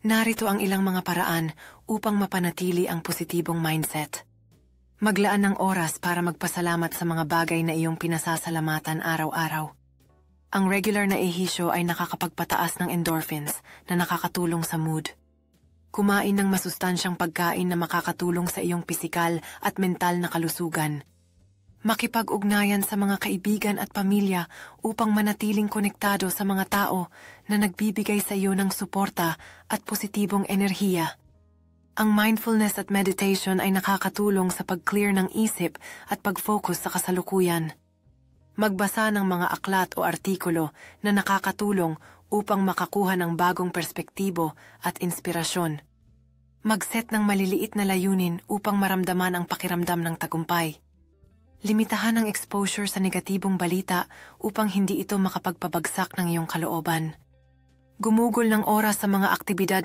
Narito ang ilang mga paraan upang mapanatili ang positibong mindset. Maglaan ng oras para magpasalamat sa mga bagay na iyong pinasasalamatan araw-araw. Ang regular na ehersisyo ay nakakapagpataas ng endorphins na nakakatulong sa mood. Kumain ng masustansyang pagkain na makakatulong sa iyong pisikal at mental na kalusugan. Makipag-ugnayan sa mga kaibigan at pamilya upang manatiling konektado sa mga tao na nagbibigay sa iyo ng suporta at positibong enerhiya. Ang mindfulness at meditation ay nakakatulong sa pag-clear ng isip at pag-focus sa kasalukuyan. Magbasa ng mga aklat o artikulo na nakakatulong upang makakuha ng bagong perspektibo at inspirasyon. Mag-set ng maliliit na layunin upang maramdaman ang pakiramdam ng tagumpay. Limitahan ang exposure sa negatibong balita upang hindi ito makapagpabagsak ng iyong kalooban. Gumugol ng oras sa mga aktibidad